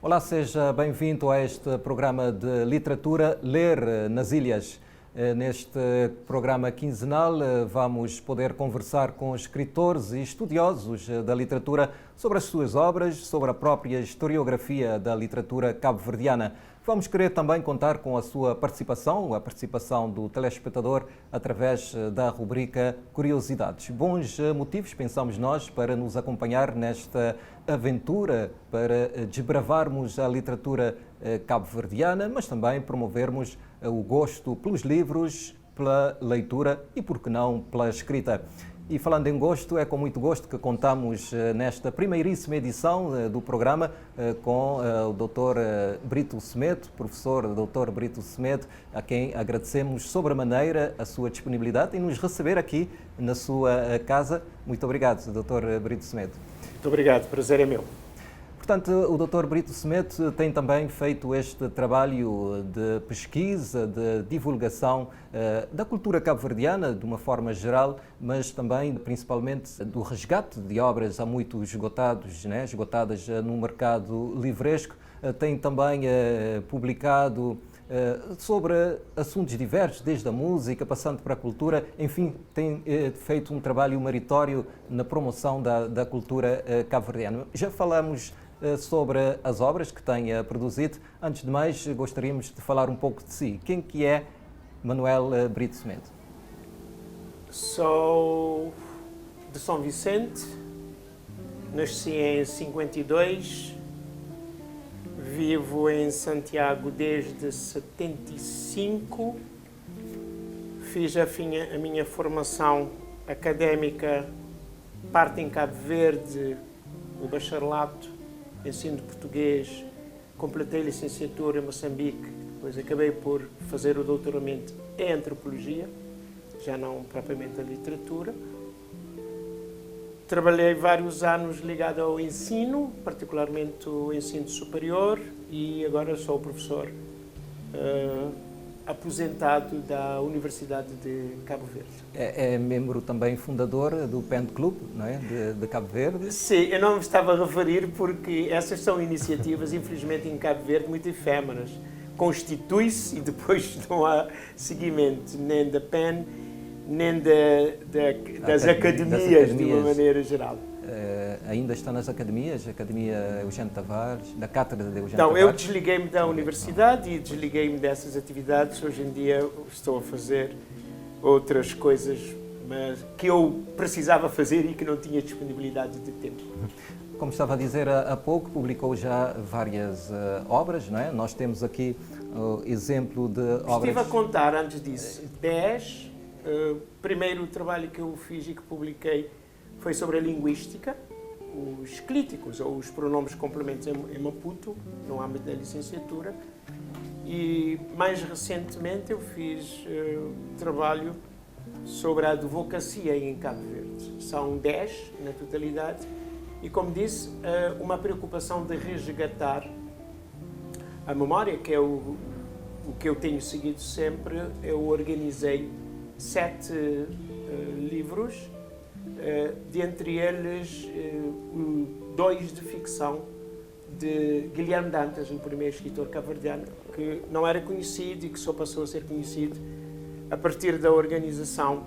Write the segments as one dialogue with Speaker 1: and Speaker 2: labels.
Speaker 1: Olá, seja bem-vindo a este programa de literatura Ler nas Ilhas. Neste programa quinzenal vamos poder conversar com escritores e estudiosos da literatura sobre as suas obras, sobre a própria historiografia da literatura cabo-verdiana. Vamos querer também contar com a sua participação, a participação do telespectador através da rubrica Curiosidades. Bons motivos, pensamos nós, para nos acompanhar nesta aventura, para desbravarmos a literatura cabo-verdiana, mas também promovermos o gosto pelos livros, pela leitura e, por que não, pela escrita. E falando em gosto, é com muito gosto que contamos nesta primeiríssima edição do programa com o Dr. Brito Semedo, professor Dr. Brito Semedo, a quem agradecemos sobremaneira a sua disponibilidade em nos receber aqui na sua casa. Muito obrigado, Dr. Brito Semedo.
Speaker 2: Muito obrigado, prazer é meu.
Speaker 1: Portanto, o Dr. Brito Semedo tem também feito este trabalho de pesquisa, de divulgação da cultura cabo-verdiana, de uma forma geral, mas também, principalmente, do resgate de obras há muito esgotadas no mercado livresco. Tem também publicado sobre assuntos diversos, desde a música, passando para a cultura, enfim, tem feito um trabalho meritório na promoção da cultura cabo-verdiana. Já falamos sobre as obras que tem produzido. Antes de mais, gostaríamos de falar um pouco de si. Quem que é Manuel Brito Semedo?
Speaker 2: Sou de São Vicente, nasci em 52, vivo em Santiago desde 75, fiz a minha formação académica, parte em Cabo Verde, o bacharelato, ensino de português, completei a licenciatura em Moçambique, depois acabei por fazer o doutoramento em antropologia, já não propriamente a literatura. Trabalhei vários anos ligado ao ensino, particularmente o ensino superior, e agora sou professor aposentado da Universidade de Cabo Verde.
Speaker 1: É membro também fundador do Pen Club, não é? de Cabo Verde?
Speaker 2: Sim, eu não me estava a referir porque essas são iniciativas, infelizmente, em Cabo Verde, muito efêmeras. Constitui-se e depois não há seguimento nem da PEN, nem das academias, de uma maneira geral.
Speaker 1: Ainda está nas academias, a Academia Eugênio Tavares, da Cátedra de Eugênio
Speaker 2: Então,
Speaker 1: Tavares?
Speaker 2: eu desliguei-me da universidade e desliguei-me dessas atividades. Hoje em dia estou a fazer outras coisas mas que eu precisava fazer e que não tinha disponibilidade de tempo.
Speaker 1: Como estava a dizer há pouco, publicou já várias obras, não é? Nós temos aqui o exemplo de obras...
Speaker 2: Estive a contar, antes disso, 10. O primeiro trabalho que eu fiz e que publiquei foi sobre a linguística, os clíticos, ou os pronomes complementos em Maputo, no âmbito da licenciatura. E, mais recentemente, eu fiz trabalho sobre a advocacia em Cabo Verde. São 10 na totalidade. E, como disse, uma preocupação de resgatar a memória, que é o que eu tenho seguido sempre. Eu organizei 7 livros, dentre eles 2 de ficção, de Guilherme Dantas, o primeiro escritor cabo-verdiano, que não era conhecido e que só passou a ser conhecido a partir da organização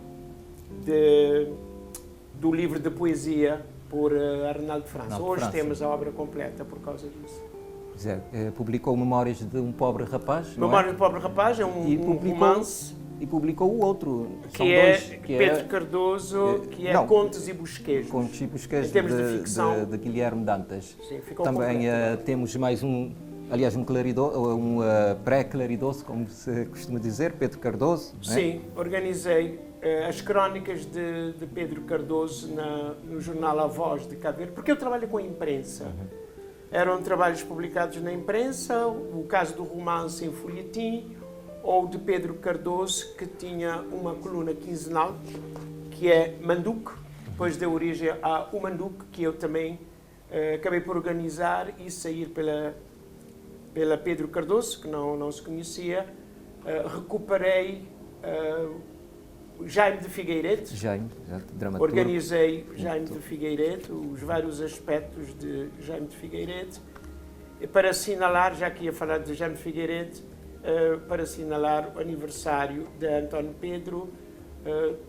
Speaker 2: do livro de poesia por Arnaldo França. Hoje temos a obra completa por causa disso.
Speaker 1: Pois é, publicou Memórias de um Pobre Rapaz, não é?
Speaker 2: Memórias de um Pobre Rapaz é um romance.
Speaker 1: E publicou o outro,
Speaker 2: que é Pedro Cardoso, que é Contos e Bosquejos.
Speaker 1: Contos e Bosquejos
Speaker 2: em termos de ficção.
Speaker 1: De Guilherme Dantas.
Speaker 2: Sim, ficou
Speaker 1: também temos mais um pré-claridoso, como se costuma dizer, Pedro Cardoso.
Speaker 2: Sim, organizei as crónicas de Pedro Cardoso no jornal A Voz de Cabo Verde, porque eu trabalho com a imprensa. Eram trabalhos publicados na imprensa, o caso do romance em folhetim, ou de Pedro Cardoso, que tinha uma coluna quinzenal, que é Manduque, depois deu origem a O Manduque, que eu também acabei por organizar e sair pela Pedro Cardoso, que não se conhecia. Recuperei Jaime de Figueiredo. Organizei Jaime de Figueiredo, os vários aspectos de Jaime de Figueiredo. para assinalar, já que ia falar de Jaime Figueiredo, para assinalar o aniversário de António Pedro,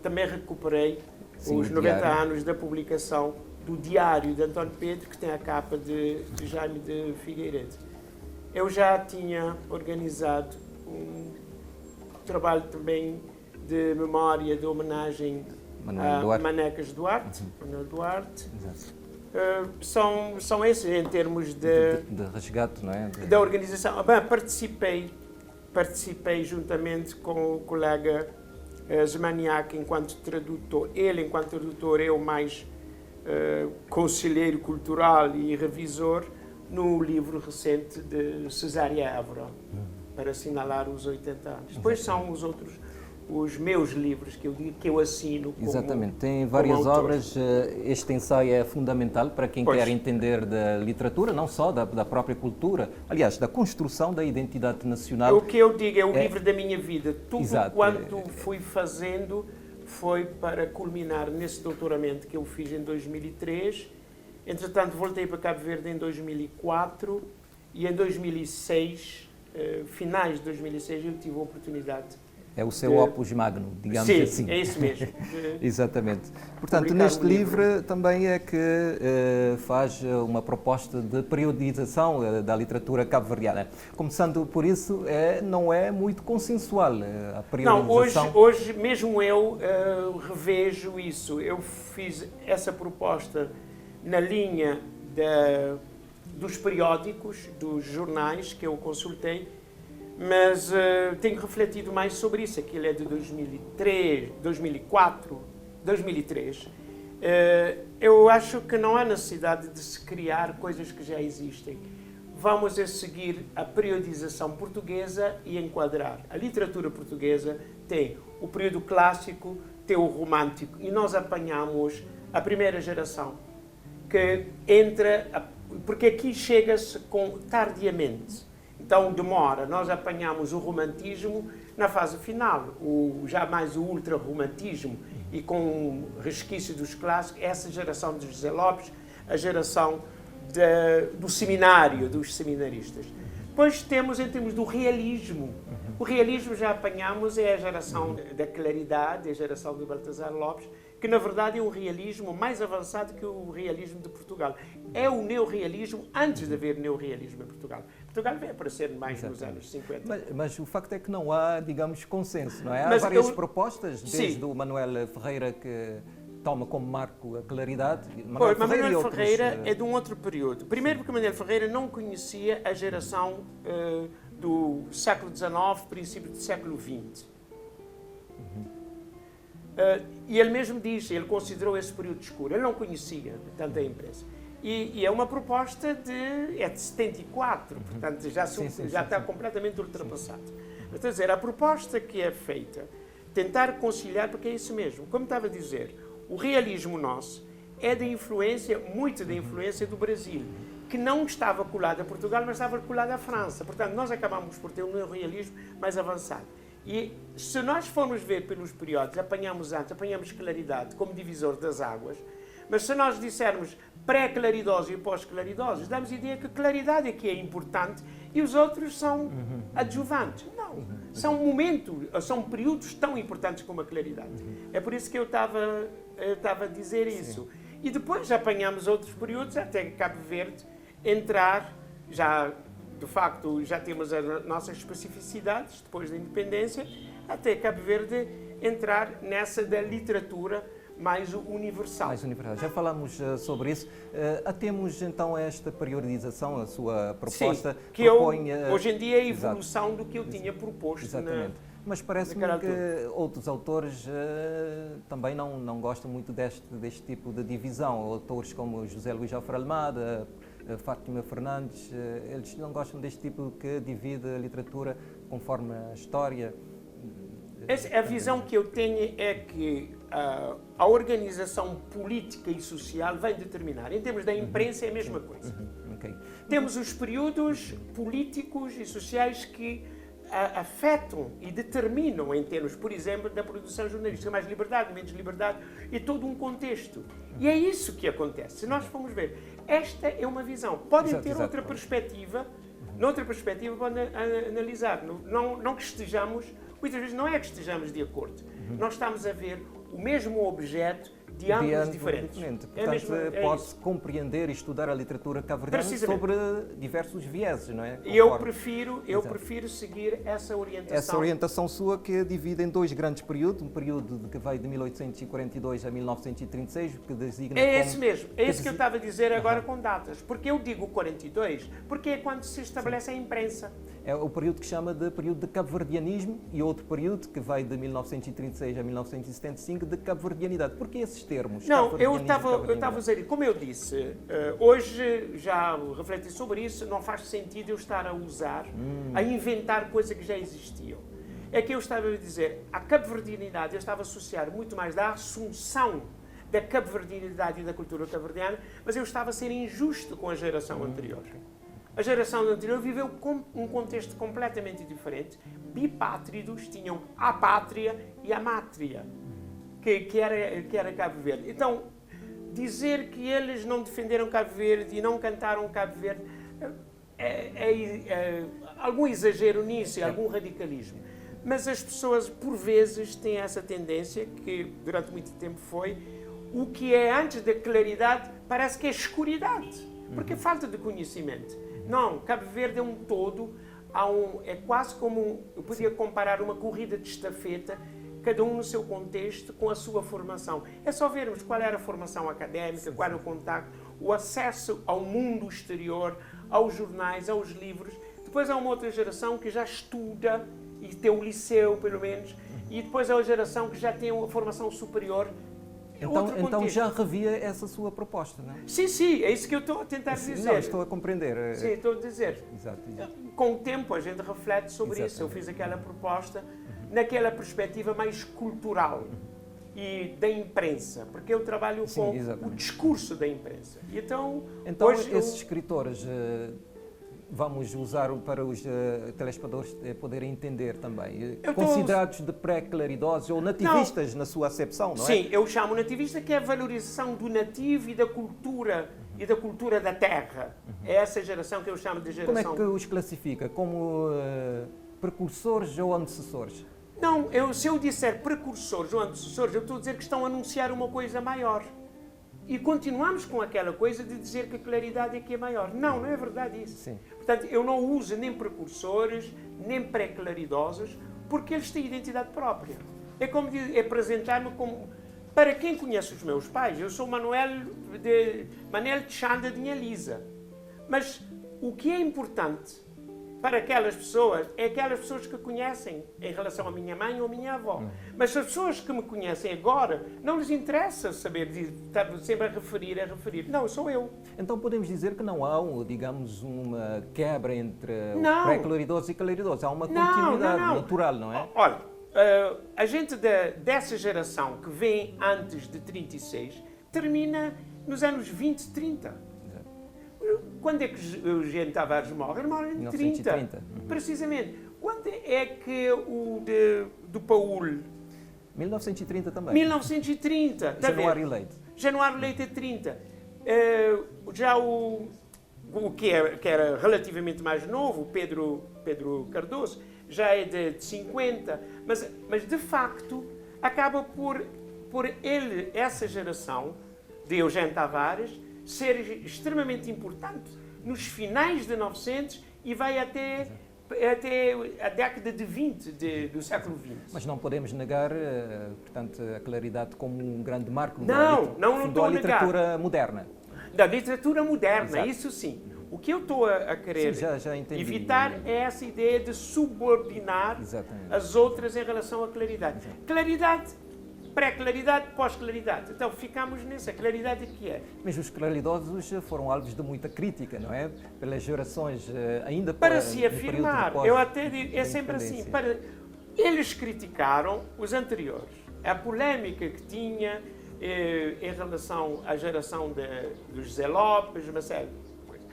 Speaker 2: também recuperei os 90 anos da publicação do Diário de António Pedro, que tem a capa de Jaime de Figueiredo. Eu já tinha organizado um trabalho também de memória, de homenagem a Manecas Duarte, Manuel Duarte. São esses em termos de
Speaker 1: resgate, não é?
Speaker 2: Da organização. Bem, participei juntamente com o colega Zmaniak enquanto tradutor. Ele enquanto tradutor, eu mais conselheiro cultural e revisor no livro recente de Cesária Évora, para assinalar os 80 anos. Depois são os meus livros que eu assino como
Speaker 1: Exatamente, tem várias obras. Este ensaio é fundamental para quem quer entender da literatura, não só da própria cultura, aliás, da construção da identidade nacional.
Speaker 2: O que eu digo é o livro da minha vida. Tudo quanto fui fazendo foi para culminar nesse doutoramento que eu fiz em 2003. Entretanto, voltei para Cabo Verde em 2004 e em 2006, finais de 2006, eu tive a oportunidade.
Speaker 1: É o seu opus magnum, digamos assim.
Speaker 2: Sim, é isso mesmo.
Speaker 1: Exatamente. Portanto, neste livro também é que faz uma proposta de periodização da literatura cabo-verdiana. Começando por isso, não é muito consensual a periodização.
Speaker 2: Não, hoje mesmo eu revejo isso. Eu fiz essa proposta na linha dos periódicos, dos jornais que eu consultei, mas tenho refletido mais sobre isso. Aquilo é de 2003, 2004, 2003. Eu acho que não há necessidade de se criar coisas que já existem. Vamos a seguir a periodização portuguesa e enquadrar. A literatura portuguesa tem o período clássico, tem o romântico, e nós apanhamos a primeira geração, que entra, porque aqui chega-se tardiamente. Então demora, nós apanhamos o romantismo na fase final, já mais o ultra-romantismo, e com resquício dos clássicos, essa geração de José Lopes, a geração do seminário, dos seminaristas. Depois temos, em termos do realismo, o realismo já apanhamos, é a geração da claridade, é a geração de Baltasar Lopes, que na verdade é um realismo mais avançado que o realismo de Portugal. É o neorrealismo antes de haver neorrealismo em Portugal. Portugal vai aparecer mais nos anos 50.
Speaker 1: Mas o facto é que não há, digamos, consenso, não é? Há várias propostas, desde o Manuel Ferreira, que toma como marco a claridade.
Speaker 2: Manuel Ferreira é de um outro período. Primeiro porque Manuel Ferreira não conhecia a geração do século XIX, princípio do século XX. E ele mesmo diz, ele considerou esse período escuro, ele não conhecia tanta imprensa. E é uma proposta de 74, portanto já está completamente ultrapassado. Quer dizer, a proposta que é feita, tentar conciliar, porque é isso mesmo, como estava a dizer, o realismo nosso é da influência, muito da influência do Brasil, que não estava colado a Portugal, mas estava colado à França. Portanto, nós acabamos por ter um neorrealismo mais avançado. E se nós formos ver pelos períodos, apanhamos claridade como divisor das águas, mas se nós dissermos pré-claridosos e pós-claridosos, damos a ideia que claridade é que é importante e os outros são adjuvantes. Não, são momentos, são períodos tão importantes como a claridade. É por isso que eu estava a dizer isso. E depois apanhamos outros períodos até Cabo Verde entrar, de facto já temos as nossas especificidades depois da independência, até Cabo Verde entrar nessa da literatura mais universal.
Speaker 1: Já falamos sobre isso. Temos então esta periodização, a sua proposta.
Speaker 2: Sim, que hoje em dia é a evolução do que eu tinha proposto.
Speaker 1: Exatamente. Mas parece-me que outros autores também não gostam muito deste tipo de divisão. Autores como José Luís Alfaro Almada, Fátima Fernandes, eles não gostam deste tipo que divide a literatura conforme a história.
Speaker 2: A visão que eu tenho é que a organização política e social vai determinar. Em termos da imprensa é a mesma coisa. Temos os períodos políticos e sociais que afetam e determinam em termos, por exemplo, da produção jornalística, mais liberdade, menos liberdade, e todo um contexto. E é isso que acontece. Se nós formos ver, esta é uma visão. Podem ter outra perspectiva, noutra perspectiva podem analisar. Não que estejamos, muitas vezes não é que estejamos de acordo. Nós estamos a ver o mesmo objeto de ângulos diferentes.
Speaker 1: Portanto, pode-se compreender e estudar a literatura cabo-verdiana sobre diversos vieses, não é?
Speaker 2: Eu prefiro seguir essa orientação.
Speaker 1: Essa orientação sua que divide em dois grandes períodos, um período que vai de 1842 a 1936, que designa
Speaker 2: esse mesmo, é isso que eu estava a dizer agora com datas. Porque eu digo 42, porque é quando se estabelece a imprensa.
Speaker 1: É o período que chama de período de cabo-verdianismo e outro período que vai de 1936 a 1975 de cabo-verdianidade. Por que esses termos?
Speaker 2: Não, eu estava a dizer, como eu disse, hoje já refleti sobre isso, não faz sentido eu estar a usar, a inventar coisas que já existiam. É que eu estava a dizer, a cabo-verdianidade eu estava a associar muito mais da assunção da cabo-verdianidade e da cultura cabo-verdiana, mas eu estava a ser injusto com a geração anterior. A geração anterior viveu um contexto completamente diferente. Bipátridos tinham a pátria e a mátria, que era Cabo Verde. Então, dizer que eles não defenderam Cabo Verde e não cantaram Cabo Verde é algum exagero nisso, algum radicalismo. Mas as pessoas, por vezes, têm essa tendência, que durante muito tempo foi, o que é antes da claridade parece que é escuridade, porque é falta de conhecimento. Não, Cabo Verde é um todo, é quase como, eu podia comparar uma corrida de estafeta, cada um no seu contexto, com a sua formação. É só vermos qual era a formação académica, qual era o contacto, o acesso ao mundo exterior, aos jornais, aos livros. Depois há uma outra geração que já estuda, e tem o liceu, pelo menos, e depois há uma geração que já tem uma formação superior.
Speaker 1: Então já revia essa sua proposta, não é?
Speaker 2: Sim, é isso que eu estou a tentar dizer.
Speaker 1: Não, estou a compreender.
Speaker 2: Sim, estou a dizer.
Speaker 1: Exato.
Speaker 2: Com o tempo a gente reflete sobre isso. Eu fiz aquela proposta naquela perspectiva mais cultural e da imprensa, porque eu trabalho com o discurso da imprensa. E então hoje
Speaker 1: esses escritores vamos usar para os telespectadores poderem entender também. Considerados de pré-claridosos ou nativistas na sua acepção, não é?
Speaker 2: Sim, eu chamo nativista, que é a valorização do nativo e da cultura da terra. É essa geração que eu chamo de geração...
Speaker 1: Como é que os classifica? Como precursores ou antecessores?
Speaker 2: Não, se eu disser precursores ou antecessores, eu estou a dizer que estão a anunciar uma coisa maior. E continuamos com aquela coisa de dizer que a claridade é que é maior. Não é verdade isso.
Speaker 1: Sim.
Speaker 2: Portanto, eu não uso nem precursores, nem pré-claridosos, porque eles têm identidade própria. É como apresentar-me como... Para quem conhece os meus pais, eu sou Manuel de Chanda de Inhalisa. Mas o que é importante para aquelas pessoas é aquelas pessoas que conhecem em relação à minha mãe ou à minha avó. Mas as pessoas que me conhecem agora, não lhes interessa saber, estar sempre a referir. Não, sou eu.
Speaker 1: Então podemos dizer que não há, digamos, uma quebra entre pré-claridosos e claridosos. Há uma continuidade natural, não é?
Speaker 2: Olha, a gente dessa geração que vem antes de 36 termina nos anos 20, 30. Quando é que o Eugênio Tavares morre? Ele morre em 1930. Precisamente. Quando é que o do Paul?
Speaker 1: 1930 também.
Speaker 2: 1930.
Speaker 1: Januário Leite.
Speaker 2: Januário Leite é 30. Já o que era relativamente mais novo, Pedro Cardoso, já é de 50. Mas de facto, acaba por essa geração de Eugênio Tavares ser extremamente importante nos finais de 900 e vai até a década de 20 do século XX.
Speaker 1: Mas não podemos negar, portanto, a claridade como um grande marco
Speaker 2: não estou
Speaker 1: da literatura moderna.
Speaker 2: Da literatura moderna, exato. Isso sim. O que eu estou a querer
Speaker 1: já
Speaker 2: evitar é essa ideia de subordinar as outras em relação à claridade. Exato. Claridade, pré-claridade, pós-claridade. Então, ficamos nessa claridade que é.
Speaker 1: Mas os claridosos foram alvos de muita crítica, não é? Pelas gerações ainda
Speaker 2: para se afirmar. Eu até digo, é sempre assim. Eles criticaram os anteriores. A polémica que tinha em relação à geração dos José Lopes, uma série de coisas.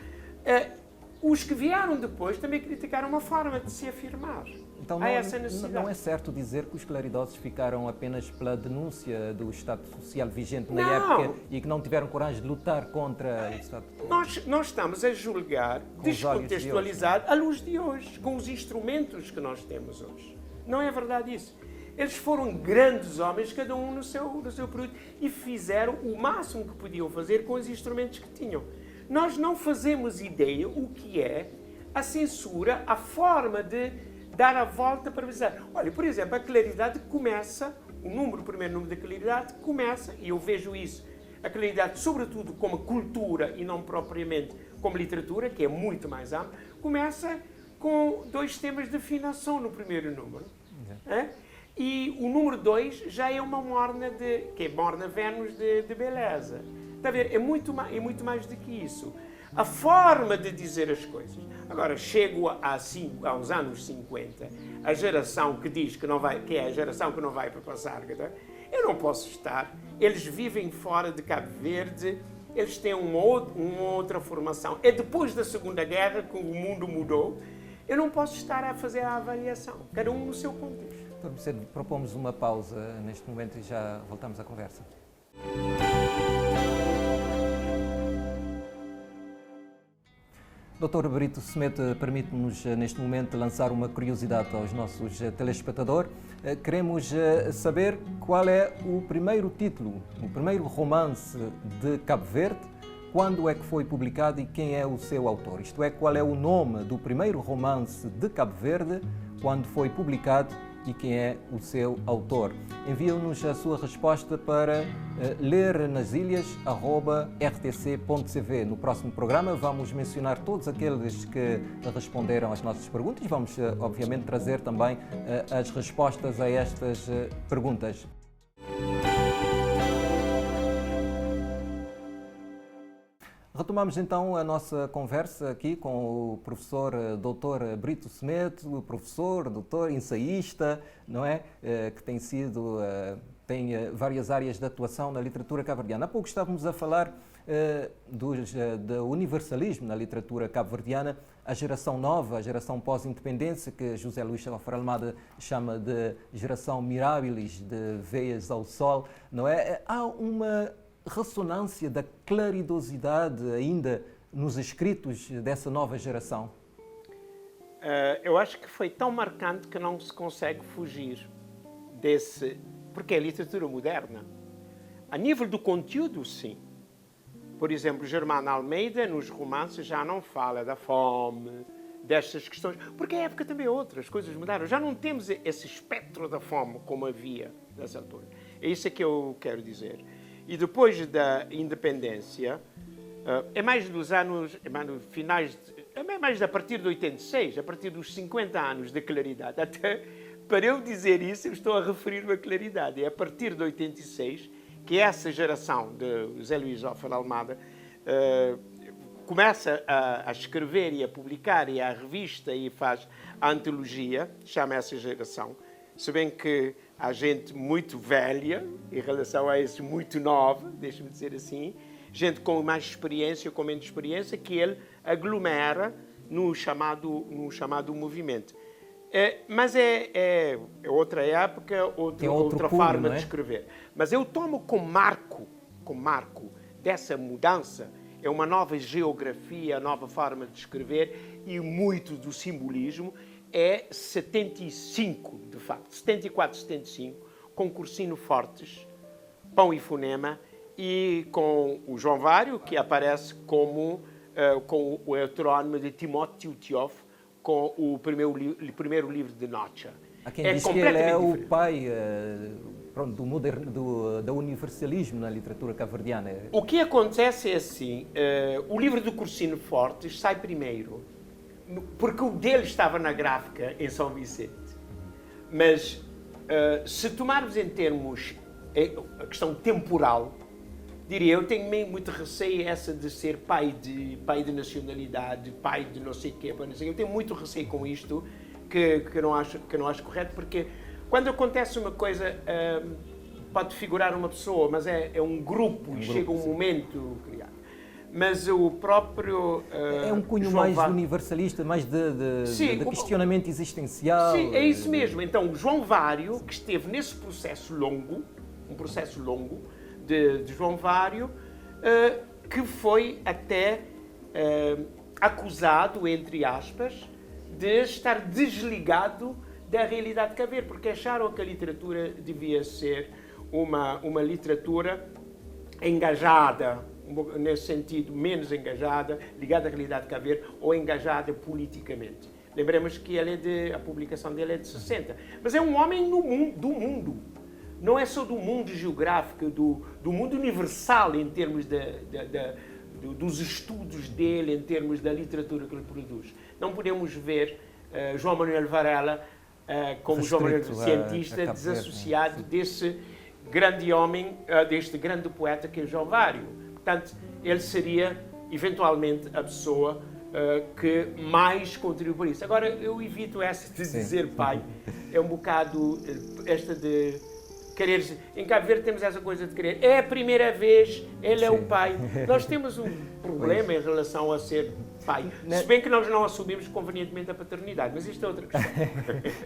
Speaker 2: Os que vieram depois também criticaram uma forma de se afirmar.
Speaker 1: Então
Speaker 2: há essa necessidade.
Speaker 1: Não é certo dizer que os claridosos ficaram apenas pela denúncia do Estado Social vigente na época e que não tiveram coragem de lutar contra o Estado?
Speaker 2: Nós estamos a julgar, descontextualizar à luz de hoje, com os instrumentos que nós temos hoje. Não é verdade isso. Eles foram grandes homens, cada um no seu período, e fizeram o máximo que podiam fazer com os instrumentos que tinham. Nós não fazemos ideia o que é a censura, a forma de dar a volta para avisar. Olha, por exemplo, a claridade começa, o primeiro número da claridade começa, e eu vejo isso, a claridade sobretudo como cultura e não propriamente como literatura, que é muito mais ampla, começa com 2 temas de afinação no primeiro número. E o número 2 já é uma morna que é morna Vênus de beleza. Está a ver? É muito mais do que isso. A forma de dizer as coisas. Agora, chego aos anos 50, a geração que diz que é a geração que não vai para Passárgada, eu não posso estar. Eles vivem fora de Cabo Verde, eles têm uma outra formação. É depois da Segunda Guerra que o mundo mudou. Eu não posso estar a fazer a avaliação, cada um no seu contexto.
Speaker 1: Doutor Macedo, propomos uma pausa neste momento e já voltamos à conversa. Dr. Brito Semedo, permite-nos neste momento lançar uma curiosidade aos nossos telespectadores. Queremos saber qual é o primeiro título, o primeiro romance de Cabo Verde, quando é que foi publicado e quem é o seu autor. Isto é, qual é o nome do primeiro romance de Cabo Verde, quando foi publicado e quem é o seu autor. Envie-nos a sua resposta para lernasilhas@rtc.cv. No próximo programa vamos mencionar todos aqueles que responderam às nossas perguntas e vamos, obviamente, trazer também as respostas a estas perguntas. Retomamos então a nossa conversa aqui com o professor Dr. Brito Semedo, professor, doutor, ensaísta, não é? Que tem várias áreas de atuação na literatura cabo-verdiana. Há pouco estávamos a falar do universalismo na literatura cabo-verdiana, a geração nova, a geração pós-independência, que José Luís Salvador Almada chama de geração mirabilis, de veias ao sol, não é? Há uma ressonância da claridosidade ainda nos escritos dessa nova geração?
Speaker 2: Eu acho que foi tão marcante que não se consegue fugir desse... Porque é literatura moderna. A nível do conteúdo, sim. Por exemplo, Germano Almeida, nos romances, já não fala da fome, destas questões, porque a época também é outra, as coisas mudaram. Já não temos esse espectro da fome como havia nessa altura. É isso que eu quero dizer. E depois da independência, é mais dos anos, é mais a partir de 86, a partir dos 50 anos de claridade. Até para eu dizer isso, eu estou a referir-me à claridade. É a partir de 86 que essa geração de José Luís Salvador Almada começa a escrever e a publicar, e a revista, e faz a antologia, chama essa geração. Se bem que há gente muito velha, em relação a esses muito nova, deixe-me dizer assim, gente com mais experiência, com menos experiência, que ele aglomera no chamado movimento. Mas é outra época, outra forma de escrever. Mas eu tomo como marco dessa mudança, é uma nova geografia, nova forma de escrever, e muito do simbolismo é 75, de facto, 74, 75, com Cursino Fortes, Pão e Fonema, e com o João Vário, que aparece com o heterónimo de Timóteo Tiof, com o primeiro livro de Nietzsche.
Speaker 1: Há quem diz que ele é o pai do universalismo na literatura cabo-verdiana.
Speaker 2: O que acontece é assim, o livro do Cursino Fortes sai primeiro, porque o dele estava na gráfica em São Vicente. Mas, se tomarmos em termos a questão temporal, diria, eu tenho muito receio essa de ser pai de nacionalidade, pai de não sei o quê. Eu tenho muito receio com isto, que não acho correto, porque quando acontece uma coisa, pode figurar uma pessoa, mas é um grupo, e chega um momento criado. mas o próprio
Speaker 1: é um cunho
Speaker 2: João
Speaker 1: mais
Speaker 2: Vário,
Speaker 1: universalista, mais
Speaker 2: sim,
Speaker 1: de questionamento existencial.
Speaker 2: sim, é isso mesmo. Então, João Vário, que esteve nesse processo longo, um processo longo de João Vário, que foi até acusado, entre aspas, de estar desligado da realidade de Cabo Verde, porque acharam que a literatura devia ser uma literatura engajada, nesse sentido, menos engajada, ligada à realidade de Cabo Verde, ou engajada politicamente. Lembremos que a publicação dele é de 60. Mas é um homem do mundo. Não é só do mundo geográfico, do mundo universal em termos dos estudos dele, em termos da literatura que ele produz. Não podemos ver João Manuel Varela como João Manuel cientista desassociado desse grande homem, deste grande poeta que é João Vário. Portanto, ele seria, eventualmente, a pessoa que mais contribui para isso. Agora, eu evito essa de dizer pai. É um bocado esta de querer... Em Cabo Verde temos essa coisa de querer. É a primeira vez, ele é o pai. Nós temos um problema em relação a ser pai. Se bem que nós não assumimos convenientemente a paternidade, mas isto é outra questão.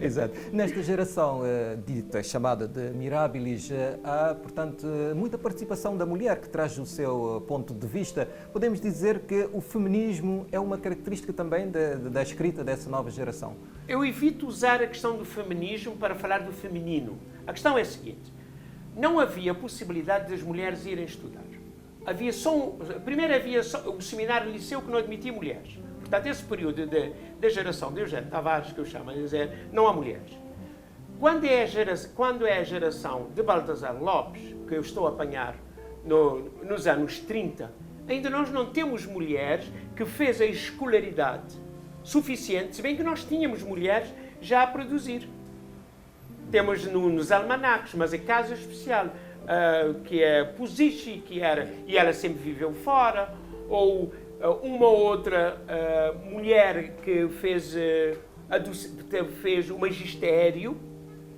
Speaker 1: Exato. Nesta geração dita, chamada de Mirabilis, há, portanto, muita participação da mulher que traz o seu ponto de vista. Podemos dizer que o feminismo é uma característica também da escrita dessa nova geração?
Speaker 2: Eu evito usar a questão do feminismo para falar do feminino. A questão é a seguinte: não havia possibilidade das mulheres irem estudar. Primeiro havia só o seminário liceu que não admitia mulheres. Portanto, esse período da geração de Eugênio Tavares, que eu chamo a dizer, não há mulheres. Quando é a geração de Baltazar Lopes, que eu estou a apanhar nos anos 30, ainda nós não temos mulheres que fez a escolaridade suficiente, se bem que nós tínhamos mulheres já a produzir. Temos nos almanacs, mas é caso especial. Que é Pusici, e ela sempre viveu fora, ou uma outra mulher que fez o magistério,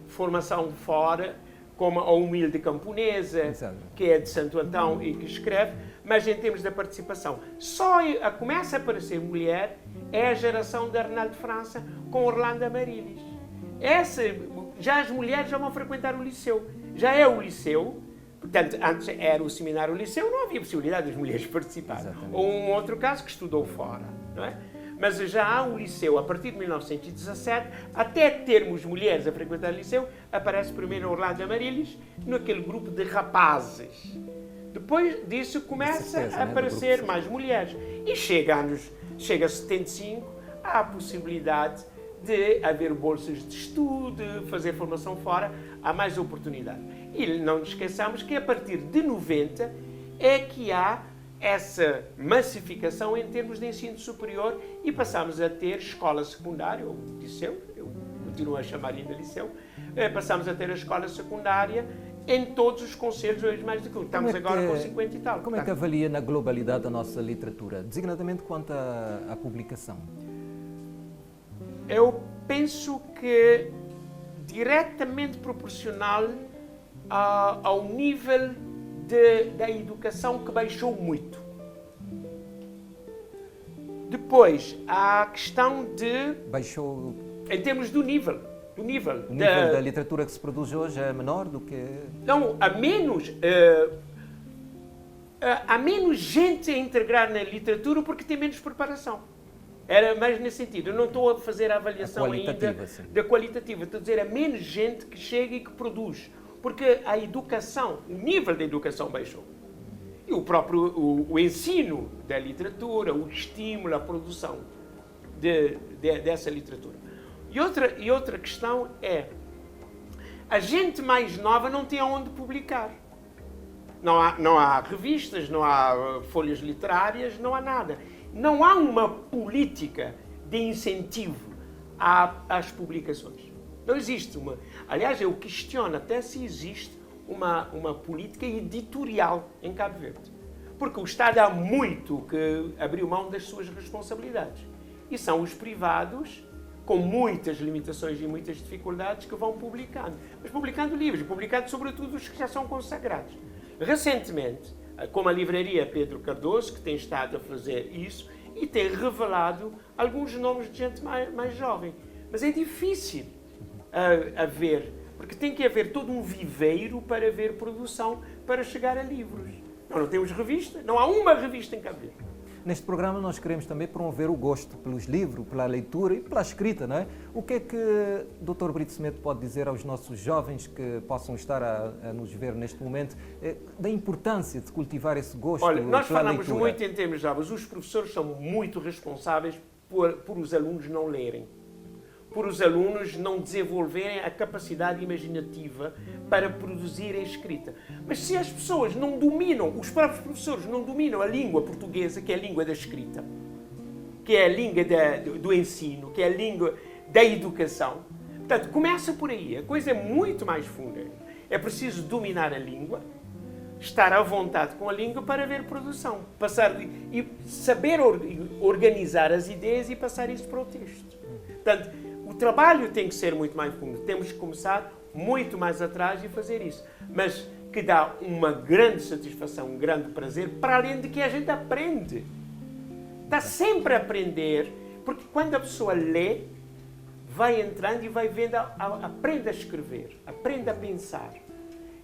Speaker 2: formação fora, como a humilde camponesa, que é de Santo Antão e que escreve, mas em termos da participação, só começa a aparecer mulher é a geração de Arnaldo França com Orlando Amarilis. Já as mulheres já vão frequentar o liceu. Já é o liceu, portanto, antes era o seminário liceu, não havia possibilidade das mulheres participarem. Exatamente. Ou um outro caso que estudou fora, não é? Mas já há o liceu, a partir de 1917, até termos mulheres a frequentar o liceu, aparece primeiro Orlando Amarilis, naquele grupo de rapazes. Depois disso começa a aparecer mais mulheres. E chega a 75, há a possibilidade de haver bolsas de estudo, fazer formação fora, há mais oportunidade. E não nos esqueçamos que a partir de 90 é que há essa massificação em termos de ensino superior e passamos a ter escola secundária, ou liceu, eu continuo a chamar ainda liceu, passamos a ter a escola secundária em todos os concelhos, hoje mais do que estamos agora com 50 e tal.
Speaker 1: Como é que avalia na globalidade a nossa literatura, designadamente quanto à publicação?
Speaker 2: Eu penso que diretamente proporcional ao nível da educação, que baixou muito. Depois, há a questão de...
Speaker 1: Baixou...
Speaker 2: Em termos do nível. O
Speaker 1: nível da literatura que se produz hoje é menor do que...
Speaker 2: Não, há menos gente a integrar na literatura porque tem menos preparação. Era mais nesse sentido. Eu não estou a fazer a avaliação ainda da qualitativa. Estou a dizer, há menos gente que chega e que produz. Porque a educação, o nível da educação baixou. E o próprio o ensino da literatura, o estímulo à produção dessa literatura. E outra questão é, a gente mais nova não tem aonde publicar. Não há revistas, não há folhas literárias, não há nada. Não há uma política de incentivo às publicações. Não existe uma... Aliás, eu questiono até se existe uma política editorial em Cabo Verde. Porque o Estado há muito que abriu mão das suas responsabilidades. E são os privados, com muitas limitações e muitas dificuldades, que vão publicando. Mas publicando livros, publicando sobretudo os que já são consagrados. Recentemente, como a livraria Pedro Cardoso, que tem estado a fazer isso e tem revelado alguns nomes de gente mais jovem. Mas é difícil a ver, porque tem que haver todo um viveiro para haver produção, para chegar a livros. Nós não temos revista, não há uma revista em Cabo Verde.
Speaker 1: Neste programa nós queremos também promover o gosto pelos livros, pela leitura e pela escrita, não é? O que é que o Dr. Brito Semedo pode dizer aos nossos jovens que possam estar a nos ver neste momento da importância de cultivar esse gosto pela leitura?
Speaker 2: Olha, nós falamos muito em termos jovens. Os professores são muito responsáveis por os alunos não lerem, por os alunos não desenvolverem a capacidade imaginativa para produzir a escrita. Mas se as pessoas não dominam, os próprios professores não dominam a língua portuguesa, que é a língua da escrita, que é a língua do ensino, que é a língua da educação, portanto, começa por aí. A coisa é muito mais funda. É preciso dominar a língua, estar à vontade com a língua para haver produção, e saber organizar as ideias e passar isso para o texto. Portanto, o trabalho tem que ser muito mais fundo. Temos que começar muito mais atrás e fazer isso. Mas que dá uma grande satisfação, um grande prazer, para além de que a gente aprende. Está sempre a aprender, porque quando a pessoa lê, vai entrando e vai vendo, aprende a escrever, aprende a pensar.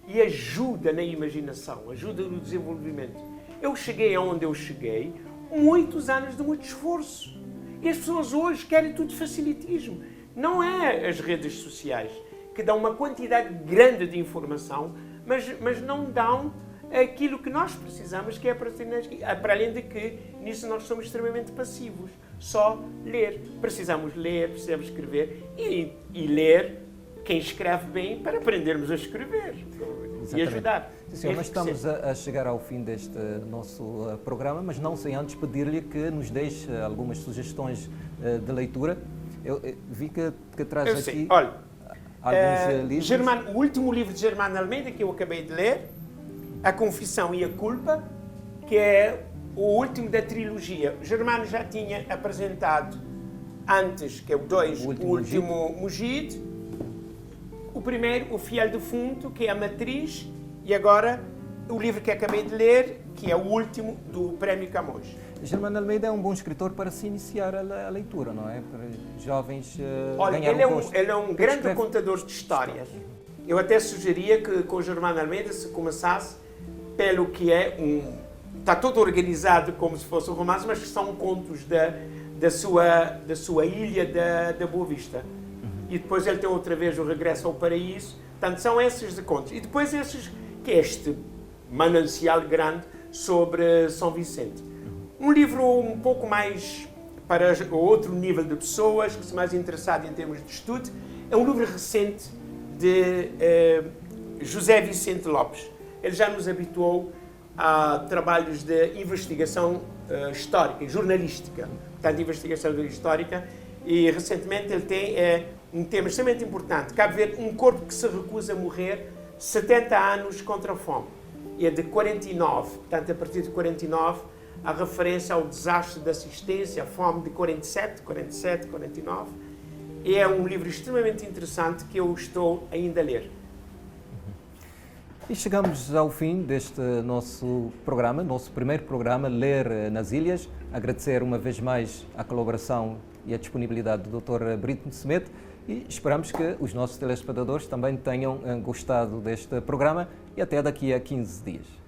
Speaker 2: E ajuda na imaginação, ajuda no desenvolvimento. Eu cheguei aonde eu cheguei, muitos anos de muito esforço. E as pessoas hoje querem tudo facilitismo. Não é as redes sociais, que dão uma quantidade grande de informação, mas não dão aquilo que nós precisamos, que é para além de que nisso nós somos extremamente passivos. Só ler. Precisamos ler, precisamos escrever e ler quem escreve bem para aprendermos a escrever. Exatamente. E ajudar.
Speaker 1: Sim, nós estamos a chegar ao fim deste nosso programa, mas não sem antes pedir-lhe que nos deixe algumas sugestões de leitura. Eu vi que traz aqui alguns livros.
Speaker 2: O último livro de Germano Almeida que eu acabei de ler, A Confissão e a Culpa, que é o último da trilogia. Germano já tinha apresentado antes, que é o 2, o último Mugide. O primeiro, O Fiel Defunto, que é a matriz, e agora o livro que acabei de ler, que é o último do Prémio Camões.
Speaker 1: Germano Almeida é um bom escritor para se iniciar a leitura, não é? Para jovens
Speaker 2: Olha, ele é um grande contador de histórias. Eu até sugeria que com Germano Almeida se começasse pelo que é está todo organizado como se fosse um romance, mas que são contos da sua ilha da Boa Vista. E depois ele tem outra vez o Regresso ao Paraíso. Portanto, são esses de contos. E depois esses, que é este manancial grande sobre São Vicente. Um livro um pouco mais para outro nível de pessoas, que se mais interessado em termos de estudo, é um livro recente de José Vicente Lopes. Ele já nos habituou a trabalhos de investigação histórica, jornalística, portanto, investigação histórica, e recentemente ele tem um tema extremamente importante. Cabo Verde, um corpo que se recusa a morrer 70 anos contra a fome. E é de 49, portanto, a partir de 49, a referência ao desastre da assistência, a fome de 47, 49. E é um livro extremamente interessante que eu estou ainda a ler.
Speaker 1: E chegamos ao fim deste nosso programa, nosso primeiro programa, Ler nas Ilhas. Agradecer uma vez mais a colaboração e a disponibilidade do Dr. Brito Semedo e esperamos que os nossos telespectadores também tenham gostado deste programa e até daqui a 15 dias.